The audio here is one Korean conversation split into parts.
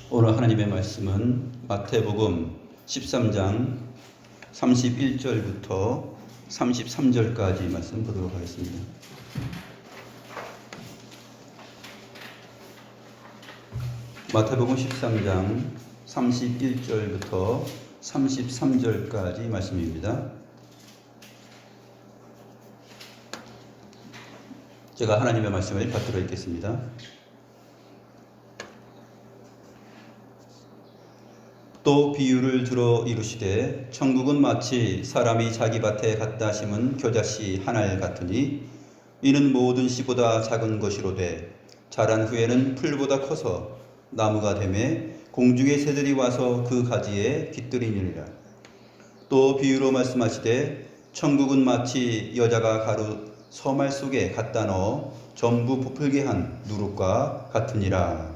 오늘 하나님의 말씀은 마태복음 13장 31절부터 33절까지 말씀 보도록 하겠습니다. 마태복음 13장 31절부터 33절까지 말씀입니다. 제가 하나님의 말씀을 받들어 읽겠습니다. 또 비유를 들어 이르시되 천국은 마치 사람이 자기 밭에 갖다 심은 겨자씨 한 알 같으니 이는 모든 씨보다 작은 것이로되 자란 후에는 풀보다 커서 나무가 되매 공중의 새들이 와서 그 가지에 깃들이니라. 또 비유로 말씀하시되 천국은 마치 여자가 가루 서말 속에 갖다 넣어 전부 부풀게 한 누룩과 같으니라.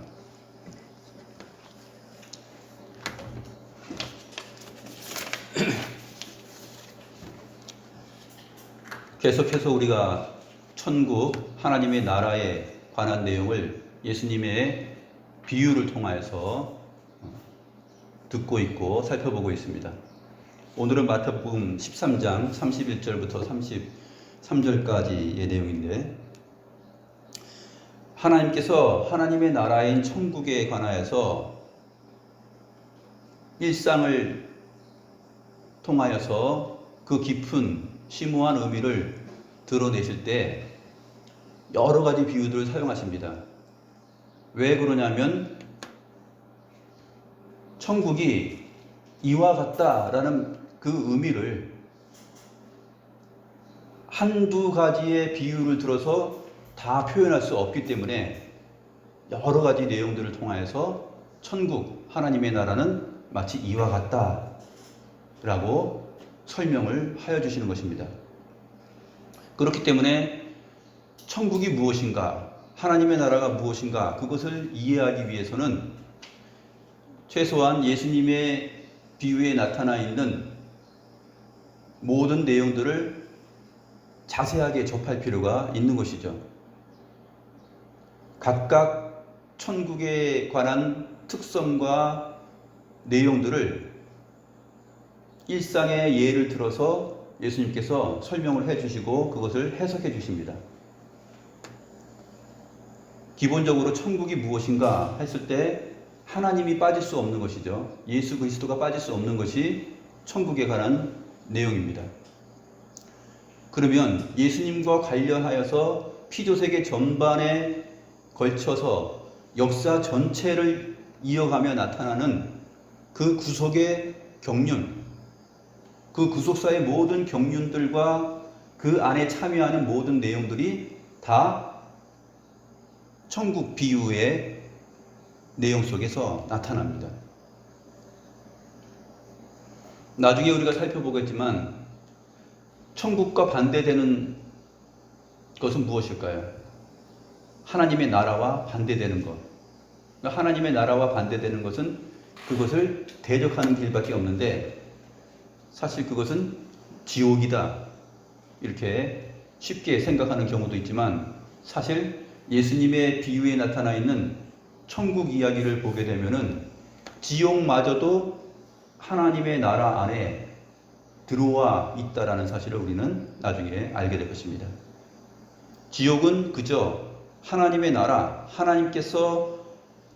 계속해서 우리가 천국 하나님의 나라에 관한 내용을 예수님의 비유를 통하여서 듣고 있고 살펴보고 있습니다. 오늘은 마태복음 13장 31절부터 33절까지의 내용인데, 하나님께서 하나님의 나라인 천국에 관하여서 일상을 통하여서 그 깊은 심오한 의미를 드러내실 때 여러 가지 비유들을 사용하십니다. 왜 그러냐면 천국이 이와 같다라는 그 의미를 한두 가지의 비유를 들어서 다 표현할 수 없기 때문에 여러 가지 내용들을 통하여서 천국, 하나님의 나라는 마치 이와 같다라고 설명을 하여 주시는 것입니다. 그렇기 때문에 천국이 무엇인가, 하나님의 나라가 무엇인가, 그것을 이해하기 위해서는 최소한 예수님의 비유에 나타나 있는 모든 내용들을 자세하게 접할 필요가 있는 것이죠. 각각 천국에 관한 특성과 내용들을 일상의 예를 들어서 예수님께서 설명을 해주시고 그것을 해석해 주십니다. 기본적으로 천국이 무엇인가 했을 때 하나님이 빠질 수 없는 것이죠. 예수 그리스도가 빠질 수 없는 것이 천국에 관한 내용입니다. 그러면 예수님과 관련하여서 피조세계 전반에 걸쳐서 역사 전체를 이어가며 나타나는 그 구속의 경륜, 그 구속사의 모든 경륜들과 그 안에 참여하는 모든 내용들이 다 천국 비유의 내용 속에서 나타납니다. 나중에 우리가 살펴보겠지만 천국과 반대되는 것은 무엇일까요? 하나님의 나라와 반대되는 것. 하나님의 나라와 반대되는 것은 그것을 대적하는 길밖에 없는데, 사실 그것은 지옥이다 이렇게 쉽게 생각하는 경우도 있지만, 사실 예수님의 비유에 나타나 있는 천국 이야기를 보게 되면은 지옥마저도 하나님의 나라 안에 들어와 있다라는 사실을 우리는 나중에 알게 될 것입니다. 지옥은 그저 하나님의 나라, 하나님께서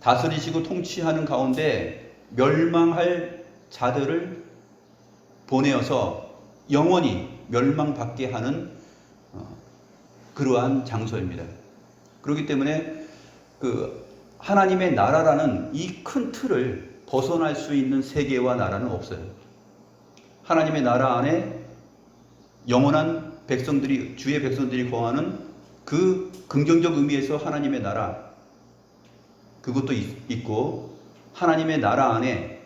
다스리시고 통치하는 가운데 멸망할 자들을 보내어서 영원히 멸망받게 하는 그러한 장소입니다. 그렇기 때문에 그 하나님의 나라라는 이 큰 틀을 벗어날 수 있는 세계와 나라는 없어요. 하나님의 나라 안에 영원한 백성들이, 주의 백성들이 거하는 그 긍정적 의미에서 하나님의 나라, 그것도 있고, 하나님의 나라 안에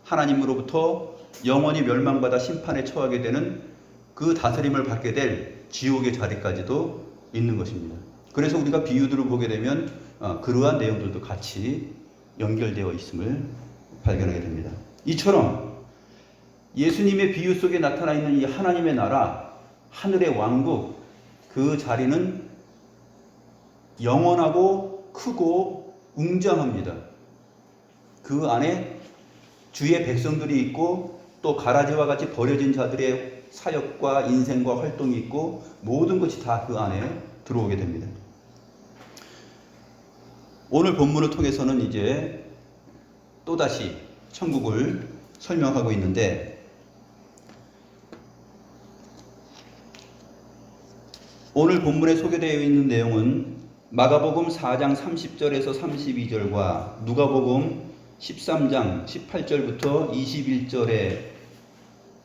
하나님으로부터 영원히 멸망받아 심판에 처하게 되는 그 다스림을 받게 될 지옥의 자리까지도 있는 것입니다. 그래서 우리가 비유들을 보게 되면 그러한 내용들도 같이 연결되어 있음을 발견하게 됩니다. 이처럼 예수님의 비유 속에 나타나 있는 이 하나님의 나라, 하늘의 왕국, 그 자리는 영원하고 크고 웅장합니다. 그 안에 주의 백성들이 있고 또 가라지와 같이 버려진 자들의 사역과 인생과 활동이 있고 모든 것이 다 그 안에 들어오게 됩니다. 오늘 본문을 통해서는 이제 또다시 천국을 설명하고 있는데, 오늘 본문에 소개되어 있는 내용은 마가복음 4장 30절에서 32절과 누가복음 13장 18절부터 21절의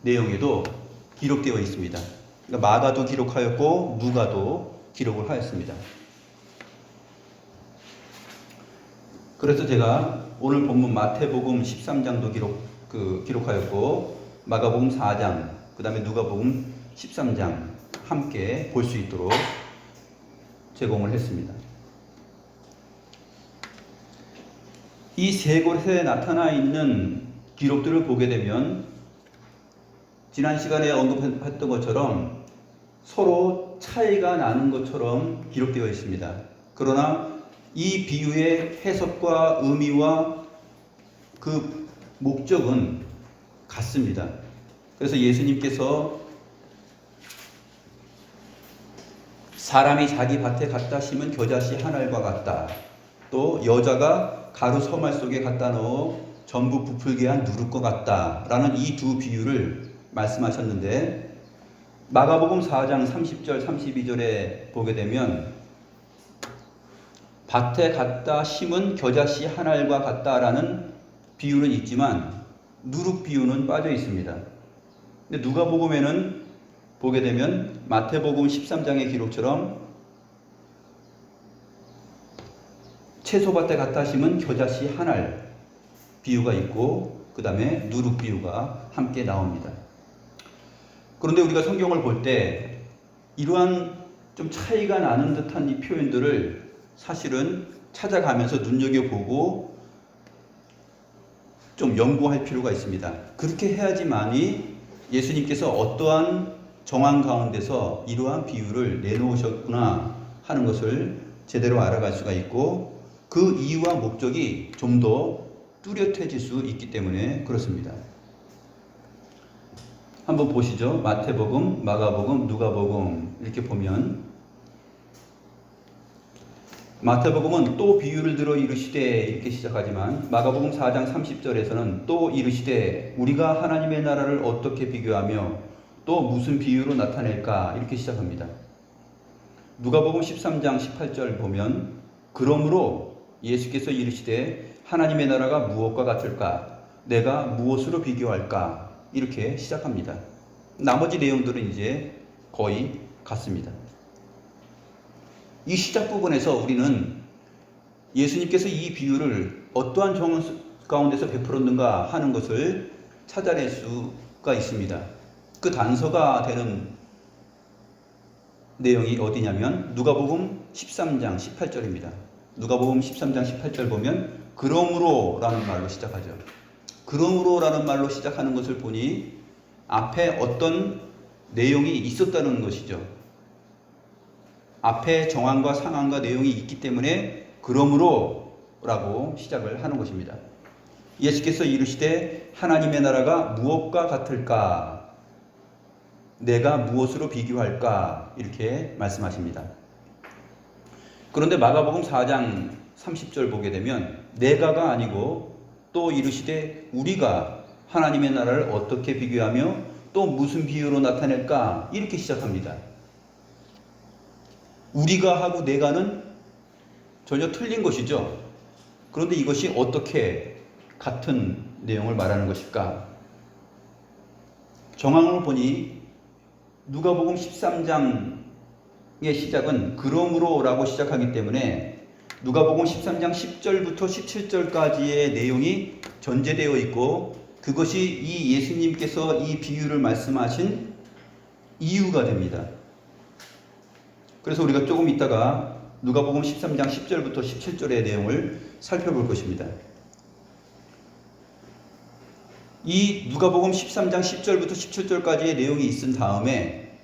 내용에도 기록되어 있습니다. 그러니까 마가도 기록하였고 누가도 기록을 하였습니다. 그래서 제가 오늘 본문 마태복음 13장도 기록하였고 마가복음 4장, 그 다음에 누가복음 13장 함께 볼 수 있도록 제공을 했습니다. 이 세 곳에 나타나 있는 기록들을 보게 되면 지난 시간에 언급했던 것처럼 서로 차이가 나는 것처럼 기록되어 있습니다. 그러나 이 비유의 해석과 의미와 그 목적은 같습니다. 그래서 예수님께서 사람이 자기 밭에 갖다 심은 겨자씨 한 알과 같다. 또 여자가 가루 서말 속에 갖다 넣어 전부 부풀게 한 누룩과 같다. 라는 이 두 비유를 말씀하셨는데, 마가복음 4장 30절 32절에 보게 되면 밭에 갖다 심은 겨자씨 한 알과 같다라는 비유는 있지만 누룩 비유는 빠져 있습니다. 근데 누가복음에는 보게 되면 마태복음 13장의 기록처럼 채소밭에 갖다 심은 겨자씨 한 알 비유가 있고 그 다음에 누룩 비유가 함께 나옵니다. 그런데 우리가 성경을 볼 때 이러한 좀 차이가 나는 듯한 이 표현들을 사실은 찾아가면서 눈여겨보고 좀 연구할 필요가 있습니다. 그렇게 해야지만이 예수님께서 어떠한 정황 가운데서 이러한 비유를 내놓으셨구나 하는 것을 제대로 알아갈 수가 있고 그 이유와 목적이 좀 더 뚜렷해질 수 있기 때문에 그렇습니다. 한번 보시죠. 마태복음, 마가복음, 누가복음 이렇게 보면 마태복음은 또 비유를 들어 이르시되 이렇게 시작하지만 마가복음 4장 30절에서는 또 이르시되 우리가 하나님의 나라를 어떻게 비교하며 또 무슨 비유로 나타낼까 이렇게 시작합니다. 누가복음 13장 18절 보면 그러므로 예수께서 이르시되 하나님의 나라가 무엇과 같을까? 내가 무엇으로 비교할까? 이렇게 시작합니다. 나머지 내용들은 이제 거의 같습니다. 이 시작 부분에서 우리는 예수님께서 이 비유를 어떠한 정황 가운데서 베풀었는가 하는 것을 찾아낼 수가 있습니다. 그 단서가 되는 내용이 어디냐면 누가복음 13장 18절입니다. 누가복음 13장 18절 보면 그러므로 라는 말로 시작하죠. 그러므로 라는 말로 시작하는 것을 보니 앞에 어떤 내용이 있었다는 것이죠. 앞에 정황과 상황과 내용이 있기 때문에 그러므로 라고 시작을 하는 것입니다. 예수께서 이르시되 하나님의 나라가 무엇과 같을까? 내가 무엇으로 비교할까? 이렇게 말씀하십니다. 그런데 마가복음 4장 30절 보게 되면 내가가 아니고 또 이르시되 우리가 하나님의 나라를 어떻게 비교하며 또 무슨 비유로 나타낼까? 이렇게 시작합니다. 우리가 하고 내가는 전혀 틀린 것이죠. 그런데 이것이 어떻게 같은 내용을 말하는 것일까? 정황을 보니 누가복음 13장의 시작은 그러므로 라고 시작하기 때문에 누가복음 13장 10절부터 17절까지의 내용이 전제되어 있고 그것이 이 예수님께서 이 비유를 말씀하신 이유가 됩니다. 그래서 우리가 조금 있다가 누가복음 13장 10절부터 17절의 내용을 살펴볼 것입니다. 이 누가복음 13장 10절부터 17절까지의 내용이 있은 다음에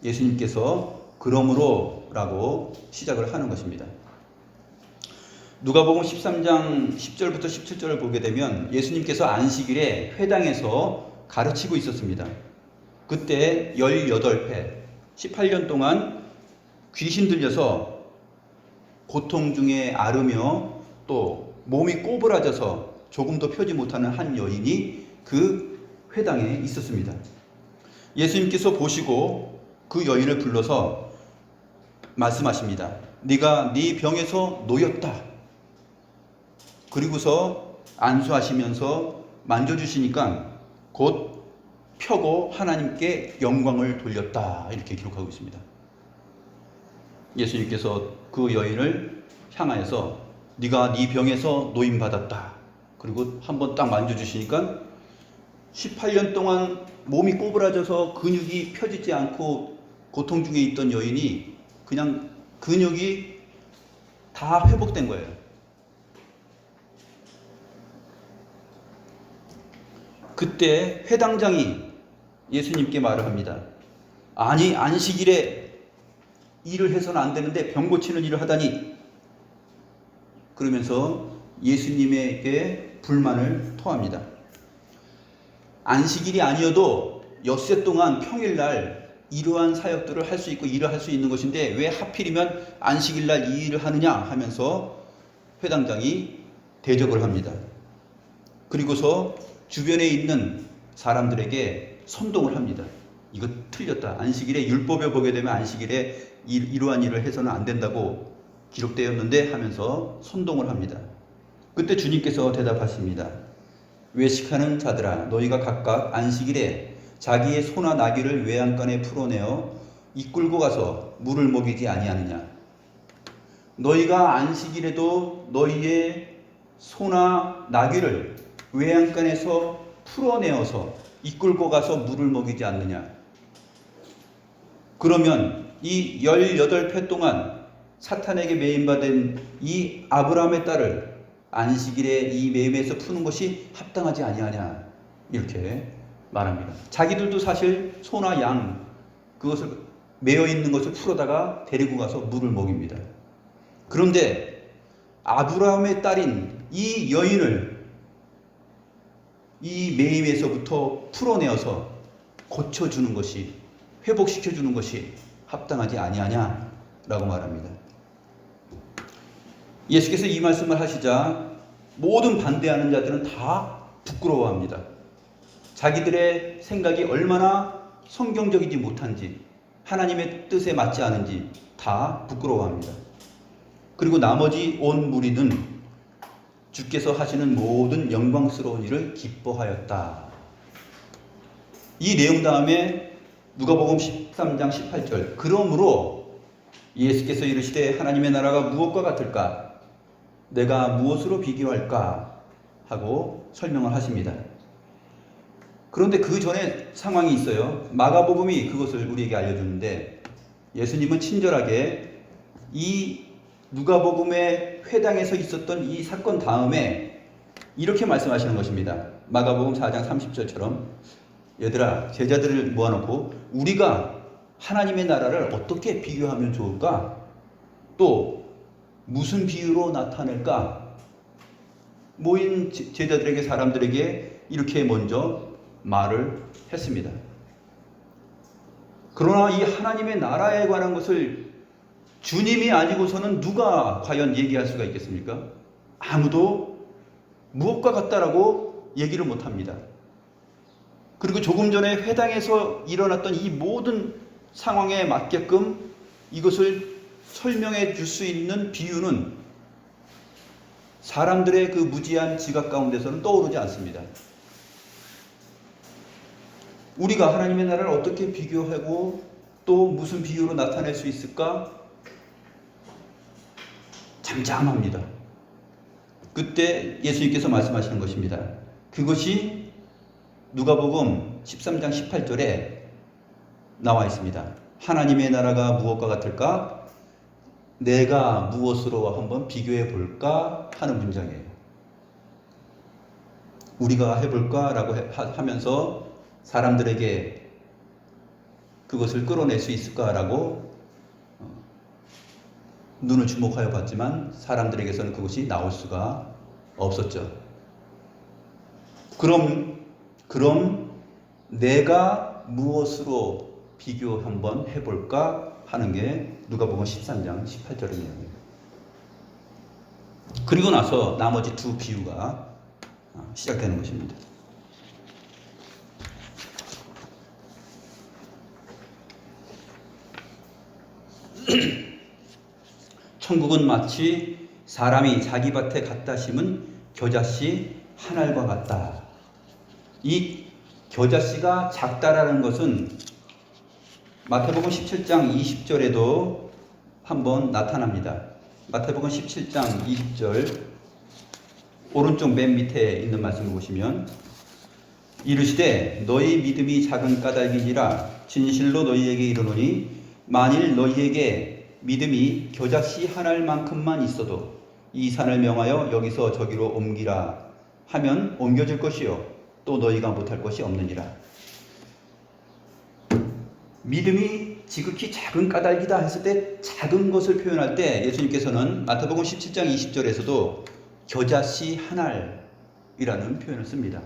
예수님께서 그러므로 라고 시작을 하는 것입니다. 누가복음 13장 10절부터 17절을 보게 되면 예수님께서 안식일에 회당에서 가르치고 있었습니다. 그때 18회 18년 동안 귀신 들려서 고통 중에 앓으며 또 몸이 꼬부라져서 조금도 펴지 못하는 한 여인이 그 회당에 있었습니다. 예수님께서 보시고 그 여인을 불러서 말씀하십니다. 네가 네 병에서 놓였다. 그리고서 안수하시면서 만져주시니까 곧 펴고 하나님께 영광을 돌렸다. 이렇게 기록하고 있습니다. 예수님께서 그 여인을 향하여서 네가 네 병에서 노임받았다. 그리고 한번 딱 만져주시니까 18년 동안 몸이 꼬부라져서 근육이 펴지지 않고 고통 중에 있던 여인이 그냥 근육이 다 회복된 거예요. 그때 회당장이 예수님께 말을 합니다. 아니, 안식일에 일을 해서는 안 되는데 병 고치는 일을 하다니. 그러면서 예수님에게 불만을 토합니다. 안식일이 아니어도 엿새 동안 평일날 이러한 사역들을 할 수 있고 일을 할 수 있는 것인데 왜 하필이면 안식일날 이 일을 하느냐 하면서 회당장이 대적을 합니다. 그리고서 주변에 있는 사람들에게 선동을 합니다. 이거 틀렸다. 안식일에 율법에 보게 되면 안식일에 이러한 일을 해서는 안 된다고 기록되었는데 하면서 선동을 합니다. 그때 주님께서 대답하십니다. 외식하는 자들아, 너희가 각각 안식일에 자기의 소나 나귀를 외양간에 풀어내어 이끌고 가서 물을 먹이지 아니하느냐. 너희가 안식일에도 너희의 소나 나귀를 외양간에서 풀어내어서 이끌고 가서 물을 먹이지 않느냐. 그러면 이 18회 동안 사탄에게 매임받은 이 아브라함의 딸을 안식일에 이 매임에서 푸는 것이 합당하지 아니하냐. 이렇게 말합니다. 자기들도 사실 소나 양 그것을 매여 있는 것을 풀어다가 데리고 가서 물을 먹입니다. 그런데 아브라함의 딸인 이 여인을 이 매임에서부터 풀어내어서 고쳐주는 것이, 회복시켜주는 것이 합당하지 아니하냐라고 말합니다. 예수께서 이 말씀을 하시자 모든 반대하는 자들은 다 부끄러워합니다. 자기들의 생각이 얼마나 성경적이지 못한지, 하나님의 뜻에 맞지 않은지 다 부끄러워합니다. 그리고 나머지 온 무리는 주께서 하시는 모든 영광스러운 일을 기뻐하였다. 이 내용 다음에 누가복음 13장 18절. 그러므로 예수께서 이르시되 하나님의 나라가 무엇과 같을까? 내가 무엇으로 비교할까? 하고 설명을 하십니다. 그런데 그 전에 상황이 있어요. 마가복음이 그것을 우리에게 알려주는데 예수님은 친절하게 이 누가복음의 회당에서 있었던 이 사건 다음에 이렇게 말씀하시는 것입니다. 마가복음 4장 30절처럼 얘들아, 제자들을 모아놓고 우리가 하나님의 나라를 어떻게 비교하면 좋을까? 또 무슨 비유로 나타낼까? 모인 제자들에게, 사람들에게 이렇게 먼저 말을 했습니다. 그러나 이 하나님의 나라에 관한 것을 주님이 아니고서는 누가 과연 얘기할 수가 있겠습니까? 아무도 무엇과 같다라고 얘기를 못합니다. 그리고 조금 전에 회당에서 일어났던 이 모든 상황에 맞게끔 이것을 설명해 줄 수 있는 비유는 사람들의 그 무지한 지각 가운데서는 떠오르지 않습니다. 우리가 하나님의 나라를 어떻게 비교하고 또 무슨 비유로 나타낼 수 있을까? 잠잠합니다. 그때 예수님께서 말씀하시는 것입니다. 그것이 누가복음 13장 18절에 나와 있습니다. 하나님의 나라가 무엇과 같을까? 내가 무엇으로 한번 비교해 볼까? 하는 문장이에요. 우리가 해볼까? 라고 하면서 사람들에게 그것을 끌어낼 수 있을까라고 눈을 주목하여 봤지만 사람들에게서는 그것이 나올 수가 없었죠. 그럼 내가 무엇으로 비교 한번 해볼까 하는 게 누가복음 13장 18절의 내용입니다. 그리고 나서 나머지 두 비유가 시작되는 것입니다. 천국은 마치 사람이 자기 밭에 갖다 심은 겨자씨 한 알과 같다. 이 겨자씨가 작다라는 것은 마태복음 17장 20절에도 한번 나타납니다. 마태복음 17장 20절 오른쪽 맨 밑에 있는 말씀을 보시면 이르시되 너희 믿음이 작은 까닭이니라 진실로 너희에게 이르노니 만일 너희에게 믿음이 겨자씨 한 알만큼만 있어도 이 산을 명하여 여기서 저기로 옮기라 하면 옮겨질 것이요 또 너희가 못할 것이 없느니라. 믿음이 지극히 작은 까닭이다 했을 때 작은 것을 표현할 때 예수님께서는 마태복음 17장 20절에서도 겨자씨 한 알이라는 표현을 씁니다.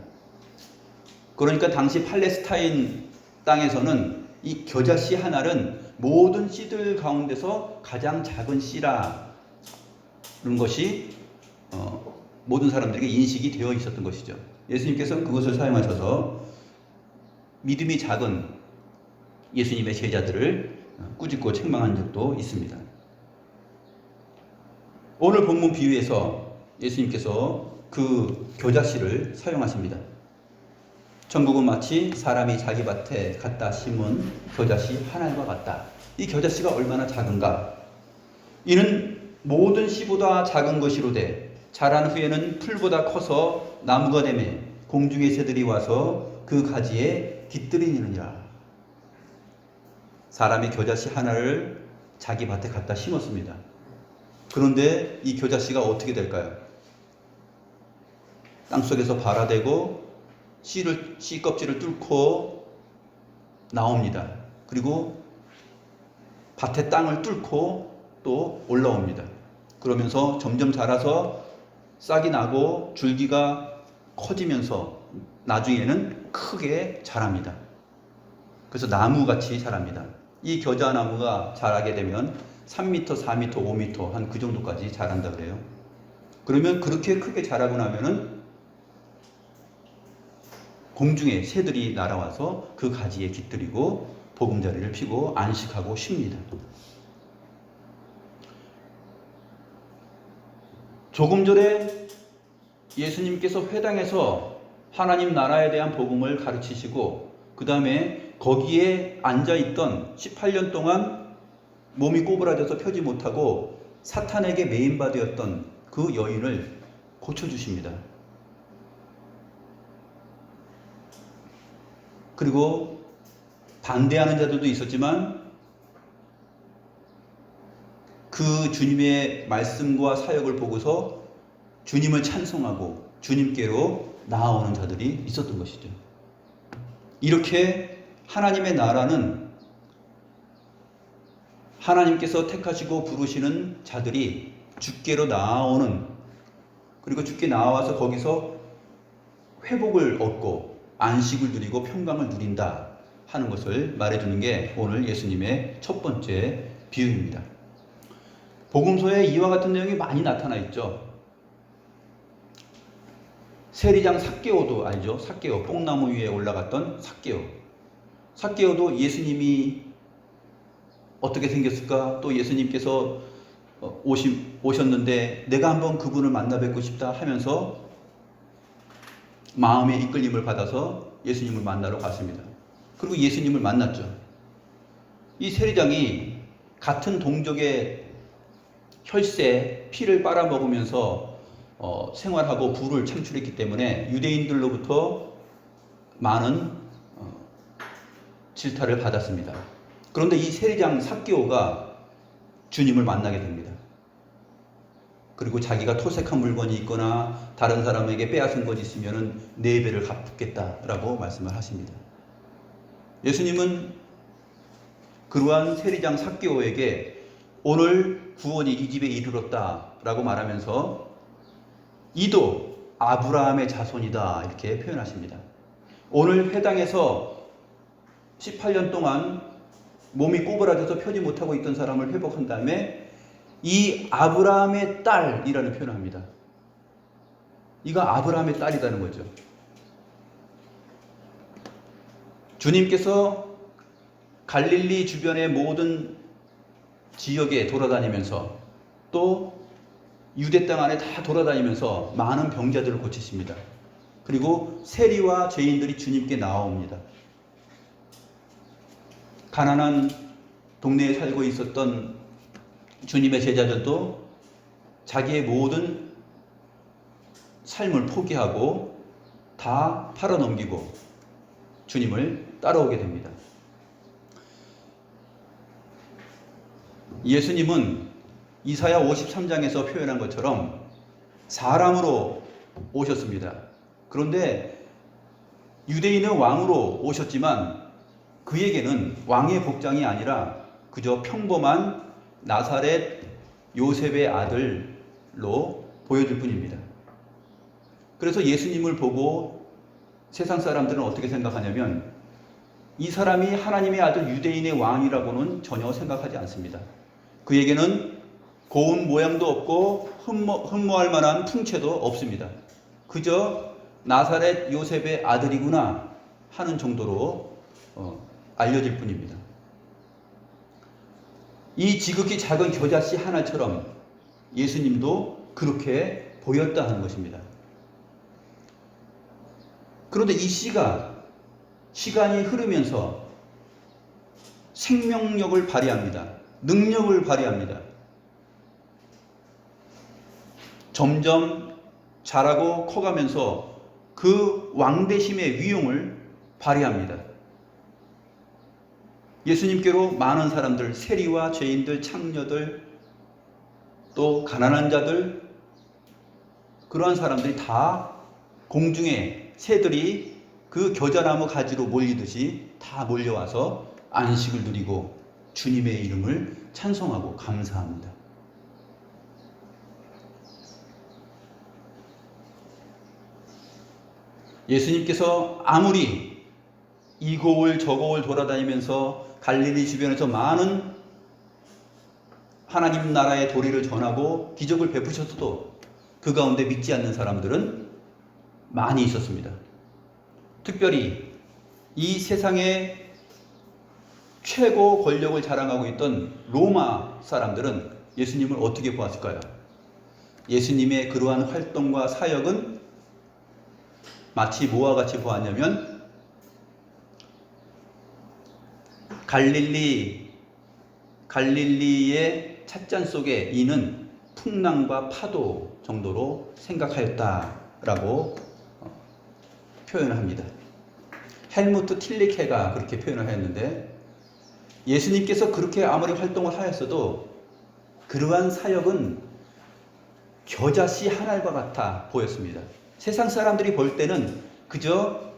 그러니까 당시 팔레스타인 땅에서는 이 겨자씨 한 알은 모든 씨들 가운데서 가장 작은 씨라는 것이 모든 사람들에게 인식이 되어 있었던 것이죠. 예수님께서는 그것을 사용하셔서 믿음이 작은 예수님의 제자들을 꾸짖고 책망한 적도 있습니다. 오늘 본문 비유에서 예수님께서 그 겨자씨를 사용하십니다. 천국은 마치 사람이 자기 밭에 갖다 심은 겨자씨 한 알과 같다. 이 겨자씨가 얼마나 작은가? 이는 모든 씨보다 작은 것이로되 자란 후에는 풀보다 커서 나무가 되매 공중의 새들이 와서 그 가지에 깃들이느니라. 사람이 겨자씨 하나를 자기 밭에 갖다 심었습니다. 그런데 이 겨자씨가 어떻게 될까요? 땅속에서 발아대고 씨 껍질을 뚫고 나옵니다. 그리고 밭의 땅을 뚫고 또 올라옵니다. 그러면서 점점 자라서 싹이 나고 줄기가 커지면서 나중에는 크게 자랍니다. 그래서 나무같이 자랍니다. 이 겨자나무가 자라게 되면 3m, 4m, 5m 한 그 정도까지 자란다 그래요. 그러면 그렇게 크게 자라고 나면은 공중에 새들이 날아와서 그 가지에 깃들이고 보금자리를 피고 안식하고 쉽니다. 조금 전에 예수님께서 회당에서 하나님 나라에 대한 복음을 가르치시고 그 다음에 거기에 앉아있던 18년 동안 몸이 꼬부라져서 펴지 못하고 사탄에게 매인받았던 그 여인을 고쳐주십니다. 그리고 반대하는 자들도 있었지만 그 주님의 말씀과 사역을 보고서 주님을 찬송하고 주님께로 나아오는 자들이 있었던 것이죠. 이렇게 하나님의 나라는 하나님께서 택하시고 부르시는 자들이 주께로 나아오는, 그리고 주께 나와서 거기서 회복을 얻고 안식을 누리고 평강을 누린다 하는 것을 말해주는 게 오늘 예수님의 첫 번째 비유입니다. 복음서에 이와 같은 내용이 많이 나타나 있죠. 세리장 삭개오도 알죠? 삭개오, 뽕나무 위에 올라갔던 삭개오. 삭개오도 예수님이 어떻게 생겼을까? 또 예수님께서 오셨는데 내가 한번 그분을 만나 뵙고 싶다 하면서 마음의 이끌림을 받아서 예수님을 만나러 갔습니다. 그리고 예수님을 만났죠. 이 세리장이 같은 동족의 혈세, 피를 빨아먹으면서 생활하고 부를 창출했기 때문에 유대인들로부터 많은 질타를 받았습니다. 그런데 이 세리장 삭개오가 주님을 만나게 됩니다. 그리고 자기가 토색한 물건이 있거나 다른 사람에게 빼앗은 것이 있으면 4배를 갚겠다라고 말씀을 하십니다. 예수님은 그러한 세리장 삭개오에게 오늘 구원이 이 집에 이르렀다라고 말하면서 이도 아브라함의 자손이다 이렇게 표현하십니다. 오늘 회당에서 18년 동안 몸이 꼬부라져서 펴지 못하고 있던 사람을 회복한 다음에 이 아브라함의 딸이라는 표현을 합니다. 이가 아브라함의 딸이라는 거죠. 주님께서 갈릴리 주변의 모든 지역에 돌아다니면서 또 유대 땅 안에 다 돌아다니면서 많은 병자들을 고치십니다. 그리고 세리와 죄인들이 주님께 나옵니다. 가난한 동네에 살고 있었던 주님의 제자들도 자기의 모든 삶을 포기하고 다 팔아넘기고 주님을 따라오게 됩니다. 예수님은 이사야 53장에서 표현한 것처럼 사람으로 오셨습니다. 그런데 유대인의 왕으로 오셨지만 그에게는 왕의 복장이 아니라 그저 평범한 나사렛 요셉의 아들로 보여줄 뿐입니다. 그래서 예수님을 보고 세상 사람들은 어떻게 생각하냐면 이 사람이 하나님의 아들 유대인의 왕이라고는 전혀 생각하지 않습니다. 그에게는 고운 모양도 없고 흠모할 만한 풍채도 없습니다. 그저 나사렛 요셉의 아들이구나 하는 정도로 알려질 뿐입니다. 이 지극히 작은 겨자씨 하나처럼 예수님도 그렇게 보였다 하는 것입니다. 그런데 이 씨가 시간이 흐르면서 생명력을 발휘합니다. 능력을 발휘합니다. 점점 자라고 커가면서 그 왕대심의 위용을 발휘합니다. 예수님께로 많은 사람들, 세리와 죄인들, 창녀들, 또 가난한 자들, 그러한 사람들이 다 공중에 새들이 그 겨자나무 가지로 몰리듯이 다 몰려와서 안식을 누리고 주님의 이름을 찬송하고 감사합니다. 예수님께서 아무리 이 고을 저 고을 돌아다니면서 갈릴리 주변에서 많은 하나님 나라의 도리를 전하고 기적을 베푸셨어도 그 가운데 믿지 않는 사람들은 많이 있었습니다. 특별히 이 세상의 최고 권력을 자랑하고 있던 로마 사람들은 예수님을 어떻게 보았을까요? 예수님의 그러한 활동과 사역은 마치 뭐와 같이 보았냐면 갈릴리의 찻잔 속에 이는 풍랑과 파도 정도로 생각하였다라고 표현을 합니다. 헬무트 틸리케가 그렇게 표현을 했는데 예수님께서 그렇게 아무리 활동을 하였어도 그러한 사역은 겨자씨 한 알과 같아 보였습니다. 세상 사람들이 볼 때는 그저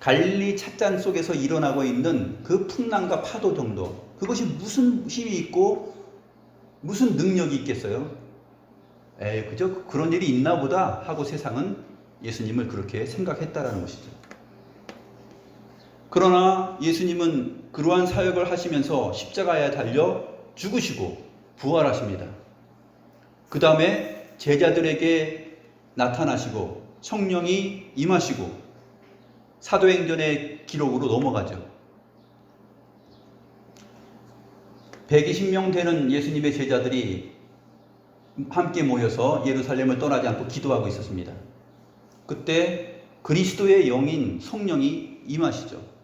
갈릴리 찻잔 속에서 일어나고 있는 그 풍랑과 파도 정도, 그것이 무슨 힘이 있고 무슨 능력이 있겠어요? 그저 그런 일이 있나 보다 하고 세상은 예수님을 그렇게 생각했다라는 것이죠. 그러나 예수님은 그러한 사역을 하시면서 십자가에 달려 죽으시고 부활하십니다. 그 다음에 제자들에게 나타나시고 성령이 임하시고 사도행전의 기록으로 넘어가죠. 120명 되는 예수님의 제자들이 함께 모여서 예루살렘을 떠나지 않고 기도하고 있었습니다. 그때 그리스도의 영인 성령이 임하시죠.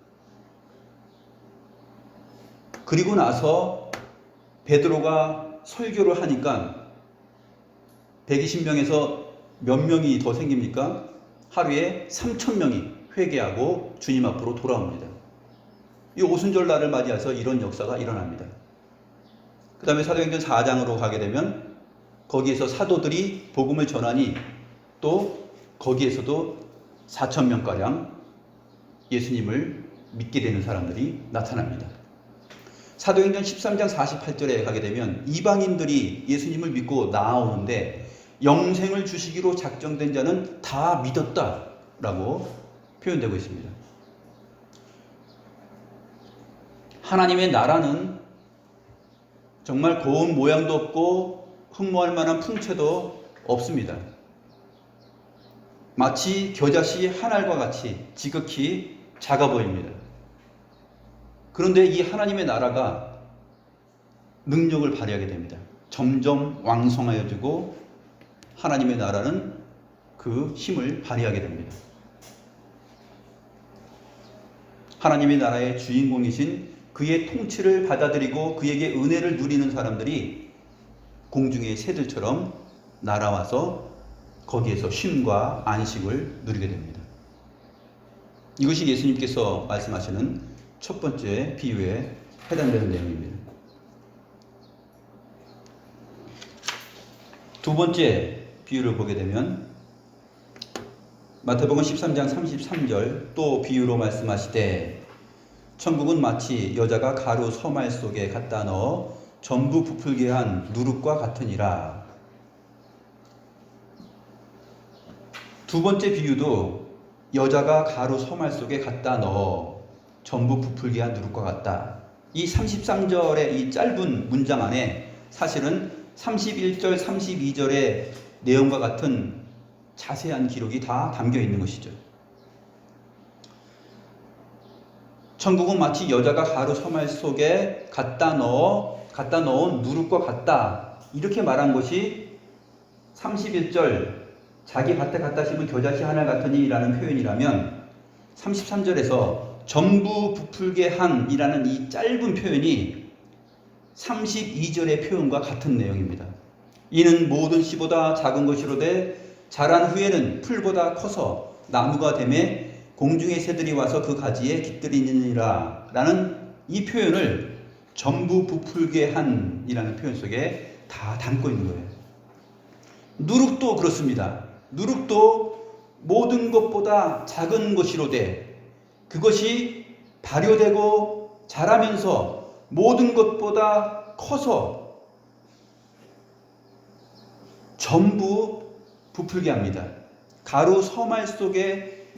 그리고 나서 베드로가 설교를 하니까 120명에서 몇 명이 더 생깁니까? 하루에 3,000명이 회개하고 주님 앞으로 돌아옵니다. 이 오순절 날을 맞이해서 이런 역사가 일어납니다. 그 다음에 사도행전 4장으로 가게 되면 거기에서 사도들이 복음을 전하니 또 거기에서도 4,000명가량 예수님을 믿게 되는 사람들이 나타납니다. 사도행전 13장 48절에 가게 되면 이방인들이 예수님을 믿고 나아오는데 영생을 주시기로 작정된 자는 다 믿었다라고 표현되고 있습니다. 하나님의 나라는 정말 고운 모양도 없고 흠모할 만한 풍채도 없습니다. 마치 겨자씨 한 알과 같이 지극히 작아 보입니다. 그런데 이 하나님의 나라가 능력을 발휘하게 됩니다. 점점 왕성하여지고 하나님의 나라는 그 힘을 발휘하게 됩니다. 하나님의 나라의 주인공이신 그의 통치를 받아들이고 그에게 은혜를 누리는 사람들이 공중의 새들처럼 날아와서 거기에서 쉼과 안식을 누리게 됩니다. 이것이 예수님께서 말씀하시는 첫 번째 비유에 해당되는 내용입니다. 두 번째 비유를 보게 되면 마태복음 13장 33절 또 비유로 말씀하시되 천국은 마치 여자가 가루 서말 속에 갖다 넣어 전부 부풀게 한 누룩과 같으니라. 두 번째 비유도 여자가 가루 서말 속에 갖다 넣어 전부 부풀게 한 누룩과 같다. 이 33절의 이 짧은 문장 안에 사실은 31절, 32절의 내용과 같은 자세한 기록이 다 담겨 있는 것이죠. 천국은 마치 여자가 가루 서말 속에 갖다 넣은 누룩과 같다. 이렇게 말한 것이 31절 자기 밭에 갖다 심은 겨자씨 하나 같으니 라는 표현이라면 33절에서 전부 부풀게 한 이라는 이 짧은 표현이 32절의 표현과 같은 내용입니다. 이는 모든 씨보다 작은 것이로되 자란 후에는 풀보다 커서 나무가 되매 공중의 새들이 와서 그 가지에 깃들이니라 라는 이 표현을 전부 부풀게 한 이라는 표현 속에 다 담고 있는 거예요. 누룩도 그렇습니다. 누룩도 모든 것보다 작은 것이로되 그것이 발효되고 자라면서 모든 것보다 커서 전부 부풀게 합니다. 가루 서말 속에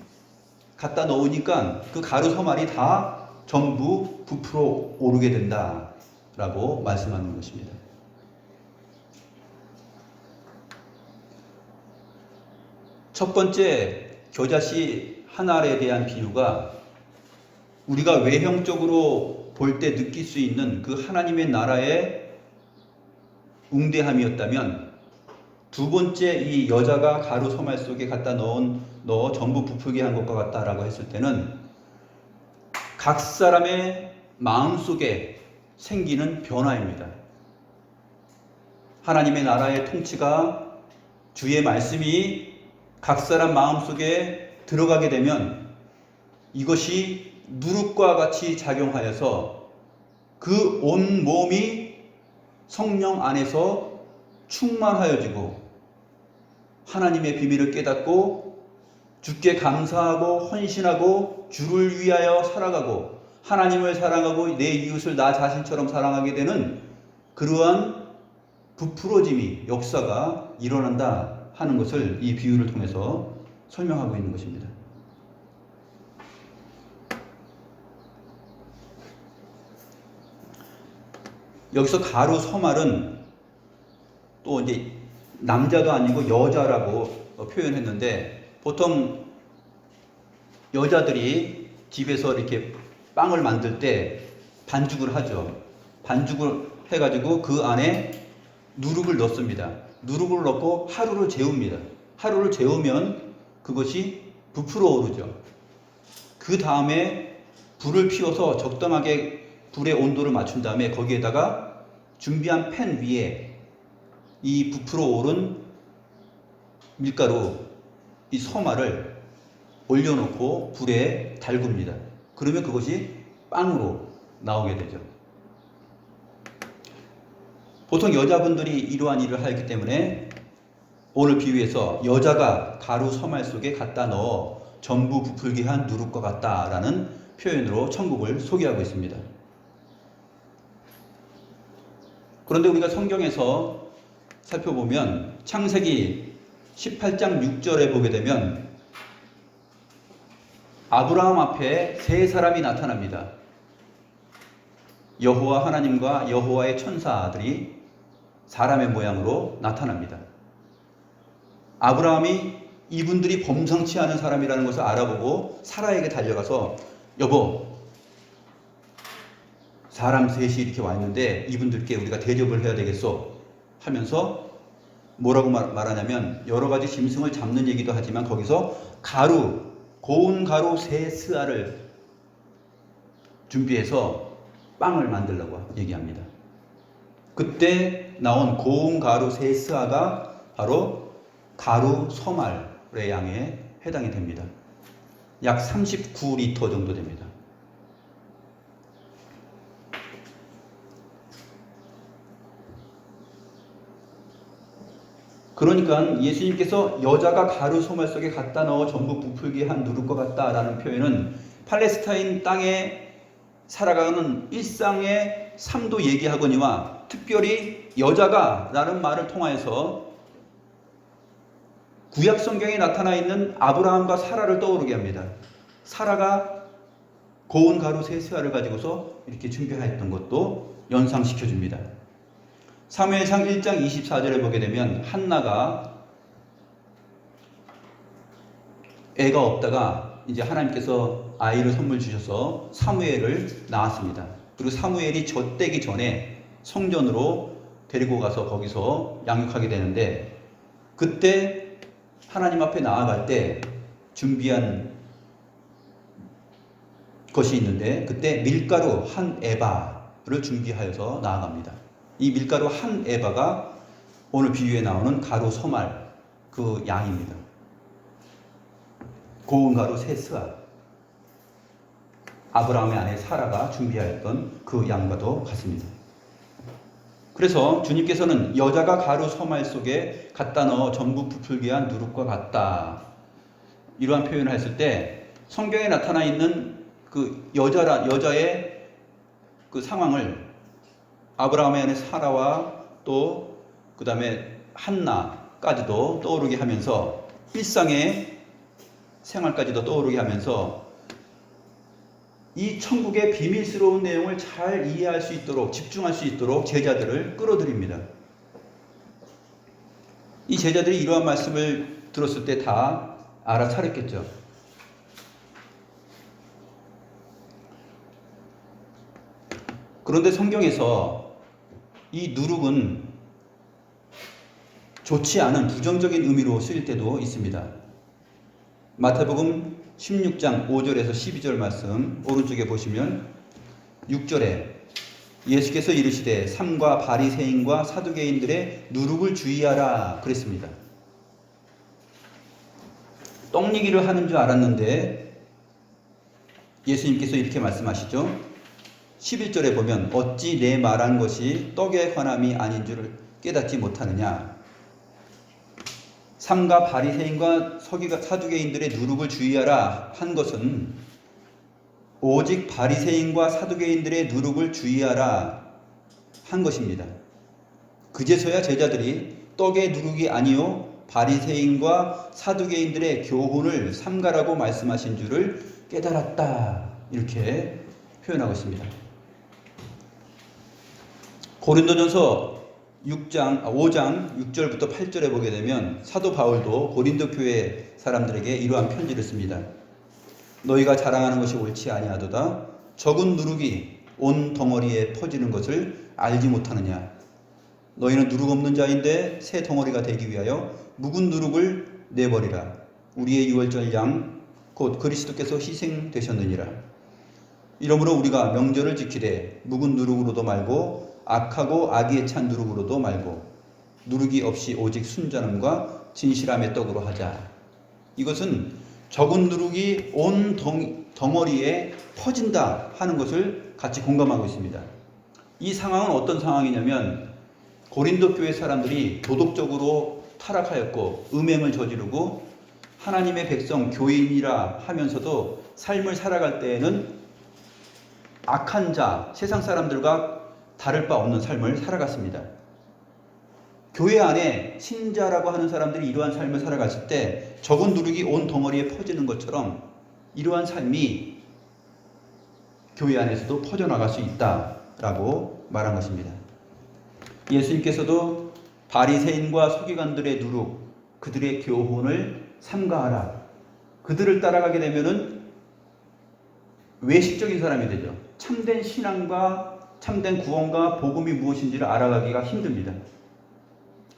갖다 넣으니까 그 가루 서말이 다 전부 부풀어 오르게 된다라고 말씀하는 것입니다. 첫 번째 겨자씨 한 알에 대한 비유가 우리가 외형적으로 볼 때 느낄 수 있는 그 하나님의 나라의 웅대함이었다면 두 번째 이 여자가 가루 서말 속에 갖다 넣어 전부 부풀게 한 것과 같다라고 했을 때는 각 사람의 마음속에 생기는 변화입니다. 하나님의 나라의 통치가 주의 말씀이 각 사람 마음속에 들어가게 되면 이것이 누룩과 같이 작용하여서 그 온 몸이 성령 안에서 충만하여지고 하나님의 비밀을 깨닫고 주께 감사하고 헌신하고 주를 위하여 살아가고 하나님을 사랑하고 내 이웃을 나 자신처럼 사랑하게 되는 그러한 부풀어짐이 역사가 일어난다 하는 것을 이 비유를 통해서 설명하고 있는 것입니다. 여기서 가루 서말은 또 이제 남자도 아니고 여자라고 표현했는데 보통 여자들이 집에서 이렇게 빵을 만들 때 반죽을 하죠. 반죽을 해가지고 그 안에 누룩을 넣습니다. 누룩을 넣고 하루를 재웁니다. 하루를 재우면 그것이 부풀어 오르죠. 그 다음에 불을 피워서 적당하게 불의 온도를 맞춘 다음에 거기에다가 준비한 팬 위에 이 부풀어 오른 밀가루, 이 서말을 올려놓고 불에 달굽니다. 그러면 그것이 빵으로 나오게 되죠. 보통 여자분들이 이러한 일을 하기 때문에 오늘 비유에서 여자가 가루 서말 속에 갖다 넣어 전부 부풀게 한 누룩과 같다라는 표현으로 천국을 소개하고 있습니다. 그런데 우리가 성경에서 살펴보면 창세기 18장 6절에 보게 되면 아브라함 앞에 세 사람이 나타납니다. 여호와 하나님과 여호와의 천사들이 사람의 모양으로 나타납니다. 아브라함이 이분들이 범상치 않은 사람이라는 것을 알아보고 사라에게 달려가서 여보, 사람 셋이 이렇게 와 있는데 이분들께 우리가 대접을 해야 되겠어 하면서 뭐라고 말하냐면 여러 가지 짐승을 잡는 얘기도 하지만 거기서 가루, 고운 가루 세 스아를 준비해서 빵을 만들라고 얘기합니다. 그때 나온 고운 가루 세 스아가 바로 가루 소말의 양에 해당이 됩니다. 약 39리터 정도 됩니다. 그러니까 예수님께서 여자가 가루 소말 속에 갖다 넣어 전부 부풀게 한 누룩과 같다라는 표현은 팔레스타인 땅에 살아가는 일상의 삶도 얘기하거니와 특별히 여자가 라는 말을 통하여서 구약 성경에 나타나 있는 아브라함과 사라를 떠오르게 합니다. 사라가 고운 가루 세 스아를 가지고서 이렇게 준비하였던 것도 연상시켜 줍니다. 사무엘상 1장 24절에 보게 되면 한나가 애가 없다가 이제 하나님께서 아이를 선물 주셔서 사무엘을 낳았습니다. 그리고 사무엘이 젖되기 전에 성전으로 데리고 가서 거기서 양육하게 되는데 그때 하나님 앞에 나아갈 때 준비한 것이 있는데 그때 밀가루 한 에바를 준비하여서 나아갑니다. 이 밀가루 한 에바가 오늘 비유에 나오는 가루 소말 그 양입니다. 고운 가루 세 스아. 아브라함의 아내 사라가 준비하였던 그 양과도 같습니다. 그래서 주님께서는 여자가 가루 소말 속에 갖다 넣어 전부 부풀게 한 누룩과 같다. 이러한 표현을 했을 때 성경에 나타나 있는 그 여자의 그 상황을 아브라함의 아내 사라와 또 그 다음에 한나까지도 떠오르게 하면서 일상의 생활까지도 떠오르게 하면서 이 천국의 비밀스러운 내용을 잘 이해할 수 있도록 집중할 수 있도록 제자들을 끌어들입니다. 이 제자들이 이러한 말씀을 들었을 때 다 알아차렸겠죠. 그런데 성경에서 이 누룩은 좋지 않은 부정적인 의미로 쓰일 때도 있습니다. 마태복음 16장 5절에서 12절 말씀 오른쪽에 보시면 6절에 예수께서 이르시되 삼가 바리새인과 사두개인들의 누룩을 주의하라 그랬습니다. 떡 얘기를 하는 줄 알았는데 예수님께서 이렇게 말씀하시죠. 11절에 보면 어찌 내 말한 것이 떡에 관함이 아닌 줄을 깨닫지 못하느냐. 삼가 바리새인과 사두개인들의 누룩을 주의하라 한 것은 오직 바리새인과 사두개인들의 누룩을 주의하라 한 것입니다. 그제서야 제자들이 떡의 누룩이 아니요 바리새인과 사두개인들의 교훈을 삼가라고 말씀하신 줄을 깨달았다. 이렇게 표현하고 있습니다. 고린도전서 5장 6절부터 8절에 보게 되면 사도 바울도 고린도 교회 사람들에게 이러한 편지를 씁니다. 너희가 자랑하는 것이 옳지 아니하도다. 적은 누룩이 온 덩어리에 퍼지는 것을 알지 못하느냐. 너희는 누룩 없는 자인데 새 덩어리가 되기 위하여 묵은 누룩을 내버리라. 우리의 유월절 양 곧 그리스도께서 희생되셨느니라. 이러므로 우리가 명절을 지키되 묵은 누룩으로도 말고 악하고 악의에 찬 누룩으로도 말고 누룩이 없이 오직 순전함과 진실함의 떡으로 하자. 이것은 적은 누룩이 온 덩어리에 퍼진다 하는 것을 같이 공감하고 있습니다. 이 상황은 어떤 상황이냐면 고린도 교회 사람들이 도덕적으로 타락하였고 음행을 저지르고 하나님의 백성 교인이라 하면서도 삶을 살아갈 때에는 악한 자, 세상 사람들과 다를 바 없는 삶을 살아갔습니다. 교회 안에 신자라고 하는 사람들이 이러한 삶을 살아갔을 때 적은 누룩이 온 덩어리에 퍼지는 것처럼 이러한 삶이 교회 안에서도 퍼져나갈 수 있다라고 말한 것입니다. 예수님께서도 바리새인과 서기관들의 누룩, 그들의 교훈을 삼가하라. 그들을 따라가게 되면은 외식적인 사람이 되죠. 참된 신앙과 참된 구원과 복음이 무엇인지를 알아가기가 힘듭니다.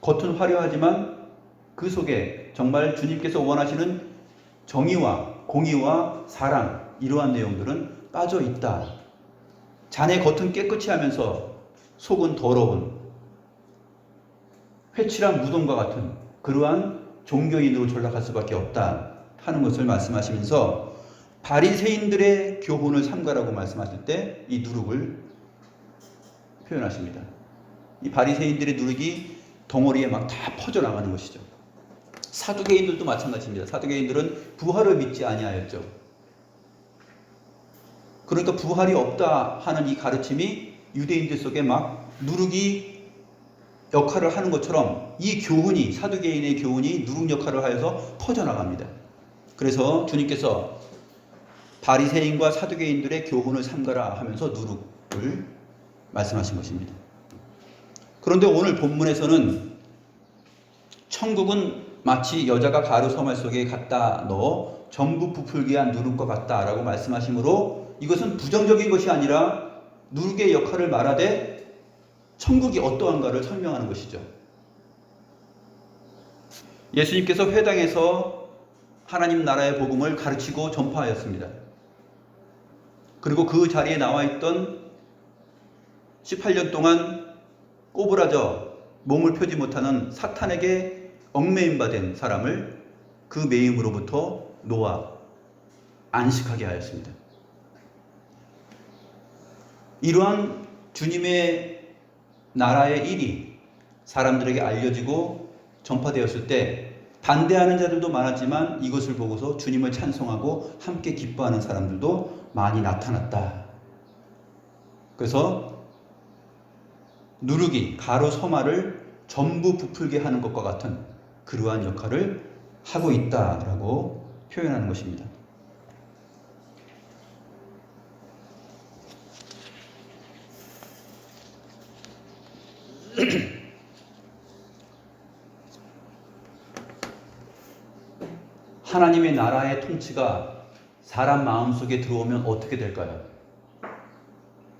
겉은 화려하지만 그 속에 정말 주님께서 원하시는 정의와 공의와 사랑, 이러한 내용들은 빠져 있다. 자네 겉은 깨끗이 하면서 속은 더러운 회칠한 무덤과 같은 그러한 종교인으로 전락할 수밖에 없다 하는 것을 말씀하시면서 바리새인들의 교훈을 삼가라고 말씀하실 때 이 누룩을 표현하십니다. 이 바리새인들의 누룩이 덩어리에 막 다 퍼져나가는 것이죠. 사두개인들도 마찬가지입니다. 사두개인들은 부활을 믿지 아니하였죠. 그러니까 부활이 없다 하는 이 가르침이 유대인들 속에 막 누룩이 역할을 하는 것처럼 이 교훈이, 사두개인의 교훈이 누룩 역할을 하여서 퍼져나갑니다. 그래서 주님께서 바리새인과 사두개인들의 교훈을 삼가라 하면서 누룩을 말씀하신 것입니다. 그런데 오늘 본문에서는 천국은 마치 여자가 가루 서말 속에 갖다 넣어 전부 부풀게 한 누룩과 같다라고 말씀하시므로 이것은 부정적인 것이 아니라 누룩의 역할을 말하되 천국이 어떠한가를 설명하는 것이죠. 예수님께서 회당에서 하나님 나라의 복음을 가르치고 전파하였습니다. 그리고 그 자리에 나와 있던 18년 동안 꼬부라져 몸을 펴지 못하는 사탄에게 얽매임 받은 사람을 그 매임으로부터 놓아 안식하게 하였습니다. 이러한 주님의 나라의 일이 사람들에게 알려지고 전파되었을 때 반대하는 자들도 많았지만 이것을 보고서 주님을 찬송하고 함께 기뻐하는 사람들도 많이 나타났다. 그래서 누룩이 가루 서말을 전부 부풀게 하는 것과 같은 그러한 역할을 하고 있다라고 표현하는 것입니다. 하나님의 나라의 통치가 사람 마음속에 들어오면 어떻게 될까요?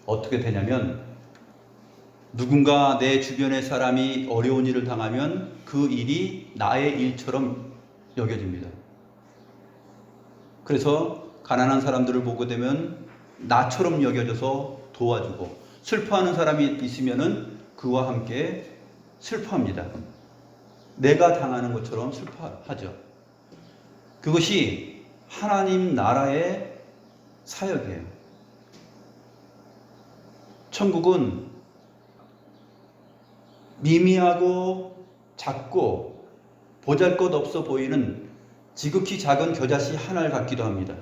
어떻게 되냐면 누군가 내 주변의 사람이 어려운 일을 당하면 그 일이 나의 일처럼 여겨집니다. 그래서 가난한 사람들을 보게 되면 나처럼 여겨져서 도와주고 슬퍼하는 사람이 있으면은 그와 함께 슬퍼합니다. 내가 당하는 것처럼 슬퍼하죠. 그것이 하나님 나라의 사역이에요. 천국은 미미하고 작고 보잘것없어 보이는 지극히 작은 겨자씨 하나를 갖기도 합니다.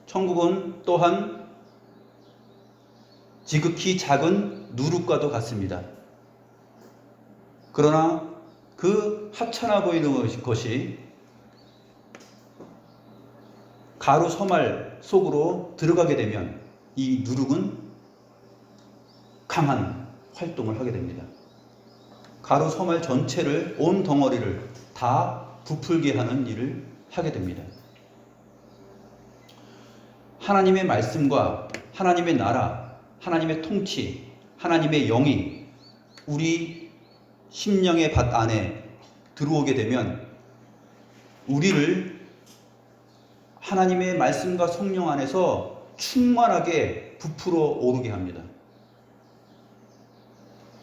천국은 또한 지극히 작은 누룩과도 같습니다. 그러나 그 하찮아 보이는 것이 가루 서말 속으로 들어가게 되면 이 누룩은 강한 활동을 하게 됩니다. 가루 서말 전체를, 온 덩어리를 다 부풀게 하는 일을 하게 됩니다. 하나님의 말씀과 하나님의 나라, 하나님의 통치, 하나님의 영이 우리 심령의 밭 안에 들어오게 되면 우리를 하나님의 말씀과 성령 안에서 충만하게 부풀어 오르게 합니다.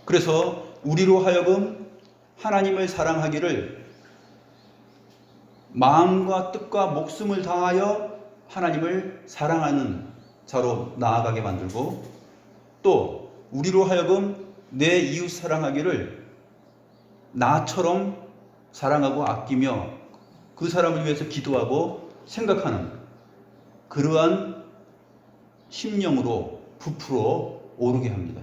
그래서 우리로 하여금 하나님을 사랑하기를 마음과 뜻과 목숨을 다하여 하나님을 사랑하는 자로 나아가게 만들고 또 우리로 하여금 내 이웃 사랑하기를 나처럼 사랑하고 아끼며 그 사람을 위해서 기도하고 생각하는 그러한 심령으로 부풀어 오르게 합니다.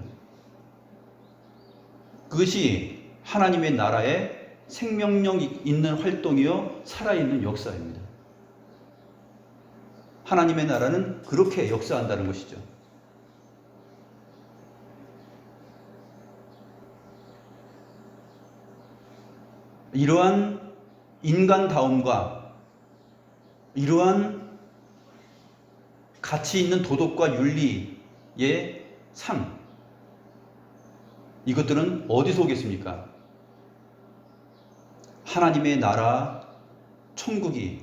그것이 하나님의 나라의 생명력 있는 활동이요 살아있는 역사입니다. 하나님의 나라는 그렇게 역사한다는 것이죠. 이러한 인간다움과 이러한 가치 있는 도덕과 윤리의 삶, 이것들은 어디서 오겠습니까? 하나님의 나라, 천국이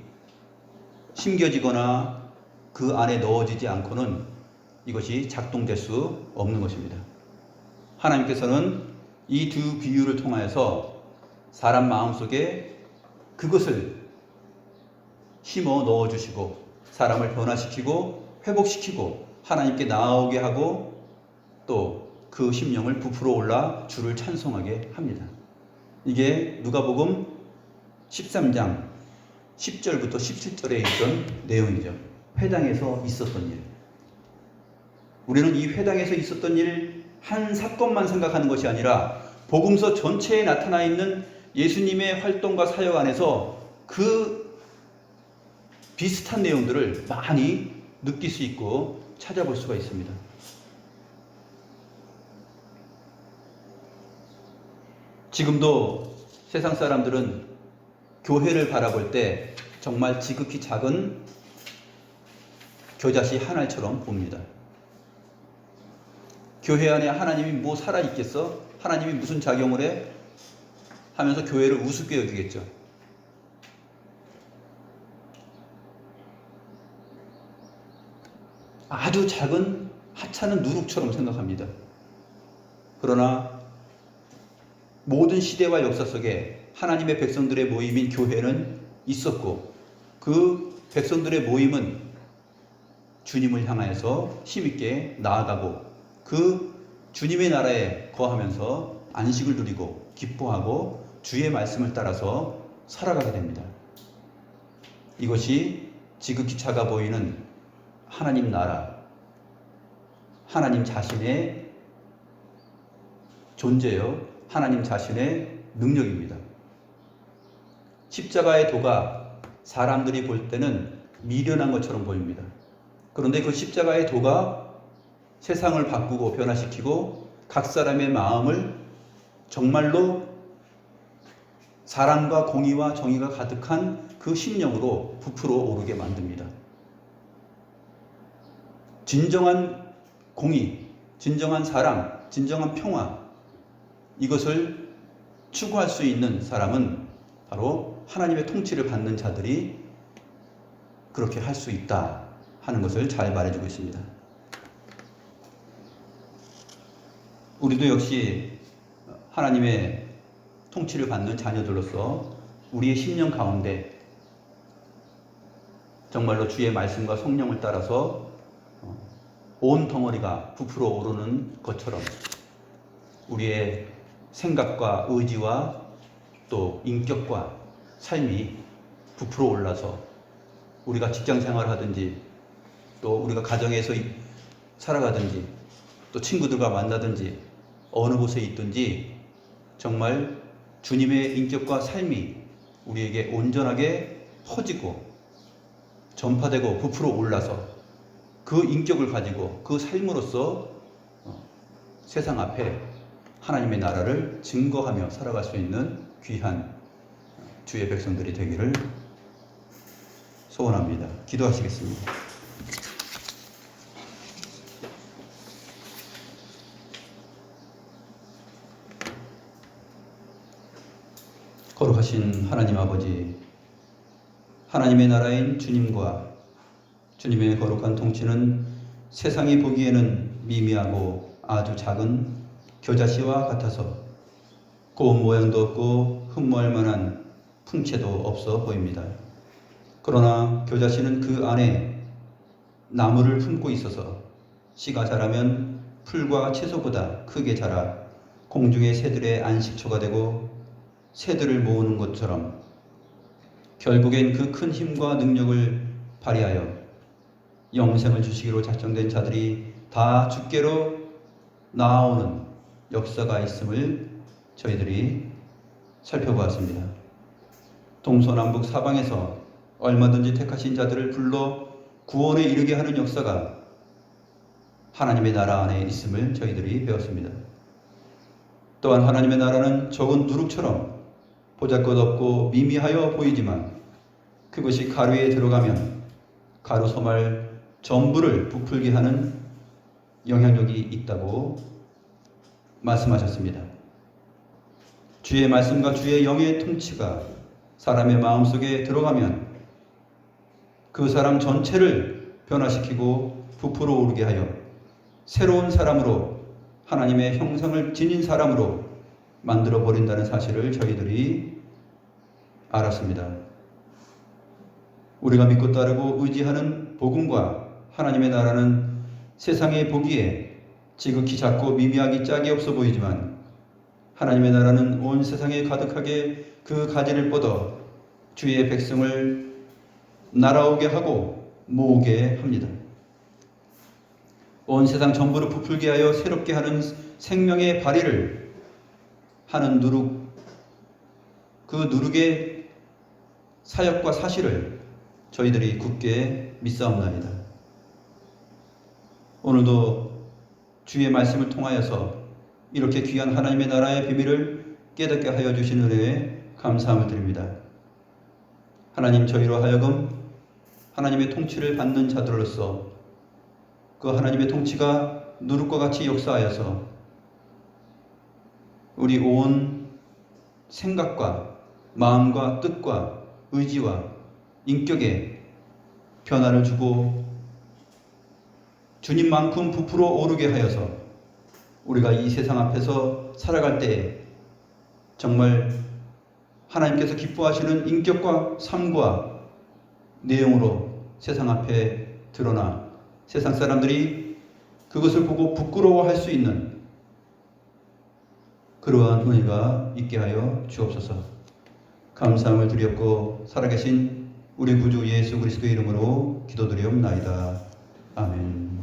심겨지거나 그 안에 넣어지지 않고는 이것이 작동될 수 없는 것입니다. 하나님께서는 이 두 비유를 통하여서 사람 마음속에 그것을 심어 넣어주시고 사람을 변화시키고 회복시키고 하나님께 나아오게 하고 또 그 심령을 부풀어 올라 주를 찬송하게 합니다. 이게 누가복음 13장 10절부터 17절에 있던 내용이죠. 회당에서 있었던 일. 우리는 이 회당에서 있었던 일 한 사건만 생각하는 것이 아니라 복음서 전체에 나타나 있는 예수님의 활동과 사역 안에서 그 비슷한 내용들을 많이 느낄 수 있고 찾아볼 수가 있습니다. 지금도 세상 사람들은 교회를 바라볼 때 정말 지극히 작은 겨자씨 하나처럼 봅니다. 교회 안에 하나님이 뭐 살아있겠어? 하나님이 무슨 작용을 해? 하면서 교회를 우습게 여기겠죠. 아주 작은 하찮은 누룩처럼 생각합니다. 그러나 모든 시대와 역사 속에 하나님의 백성들의 모임인 교회는 있었고 그 백성들의 모임은 주님을 향하여서 힘있게 나아가고 그 주님의 나라에 거하면서 안식을 누리고 기뻐하고 주의 말씀을 따라서 살아가게 됩니다. 이것이 지극히 작아 보이는 하나님 나라, 하나님 자신의 존재요, 하나님 자신의 능력입니다. 십자가의 도가 사람들이 볼 때는 미련한 것처럼 보입니다. 그런데 그 십자가의 도가 세상을 바꾸고 변화시키고 각 사람의 마음을 정말로 사랑과 공의와 정의가 가득한 그 심령으로 부풀어 오르게 만듭니다. 진정한 공의, 진정한 사랑, 진정한 평화, 이것을 추구할 수 있는 사람은 바로 하나님의 통치를 받는 자들이 그렇게 할 수 있다 하는 것을 잘 말해주고 있습니다. 우리도 역시 하나님의 통치를 받는 자녀들로서 우리의 심령 가운데 정말로 주의 말씀과 성령을 따라서 온 덩어리가 부풀어 오르는 것처럼 우리의 생각과 의지와 또 인격과 삶이 부풀어 올라서 우리가 직장 생활을 하든지 또 우리가 가정에서 살아가든지 또 친구들과 만나든지 어느 곳에 있든지 정말 주님의 인격과 삶이 우리에게 온전하게 퍼지고 전파되고 부풀어 올라서 그 인격을 가지고 그 삶으로서 세상 앞에 하나님의 나라를 증거하며 살아갈 수 있는 귀한 주의 백성들이 되기를 소원합니다. 기도하시겠습니다. 거룩하신 하나님 아버지, 하나님의 나라인 주님과 주님의 거룩한 통치는 세상이 보기에는 미미하고 아주 작은 겨자씨와 같아서 고운 모양도 없고 흠모할 만한 풍채도 없어 보입니다. 그러나 겨자씨는 그 안에 나무를 품고 있어서 씨가 자라면 풀과 채소보다 크게 자라 공중의 새들의 안식처가 되고 새들을 모으는 것처럼 결국엔 그 큰 힘과 능력을 발휘하여 영생을 주시기로 작정된 자들이 다 주께로 나아오는 역사가 있음을 저희들이 살펴보았습니다. 동서남북 사방에서 얼마든지 택하신 자들을 불러 구원에 이르게 하는 역사가 하나님의 나라 안에 있음을 저희들이 배웠습니다. 또한 하나님의 나라는 적은 누룩처럼 보잘것없고 미미하여 보이지만 그것이 가루에 들어가면 가루 소말 전부를 부풀게 하는 영향력이 있다고 말씀하셨습니다. 주의 말씀과 주의 영의 통치가 사람의 마음속에 들어가면 그 사람 전체를 변화시키고 부풀어 오르게 하여 새로운 사람으로 하나님의 형상을 지닌 사람으로 만들어 버린다는 사실을 저희들이 알았습니다. 우리가 믿고 따르고 의지하는 복음과 하나님의 나라는 세상에 보기에 지극히 작고 미미하기 짝이 없어 보이지만 하나님의 나라는 온 세상에 가득하게 그 가지를 뻗어 주의 백성을 날아오게 하고 모으게 합니다. 온 세상 전부를 부풀게 하여 새롭게 하는 생명의 발휘를 하는 누룩, 그 누룩의 사역과 사실을 저희들이 굳게 믿사옵나이다. 오늘도 주의 말씀을 통하여서 이렇게 귀한 하나님의 나라의 비밀을 깨닫게 하여 주신 은혜에 감사함을 드립니다. 하나님, 저희로 하여금 하나님의 통치를 받는 자들로서 그 하나님의 통치가 누룩과 같이 역사하여서 우리 온 생각과 마음과 뜻과 의지와 인격에 변화를 주고 주님만큼 부풀어 오르게 하여서 우리가 이 세상 앞에서 살아갈 때 정말 하나님께서 기뻐하시는 인격과 삶과 내용으로 세상 앞에 드러나 세상 사람들이 그것을 보고 부끄러워할 수 있는 그러한 은혜가 있게 하여 주옵소서. 감사함을 드렸고 살아계신 우리 구주 예수 그리스도의 이름으로 기도드리옵나이다. 아멘.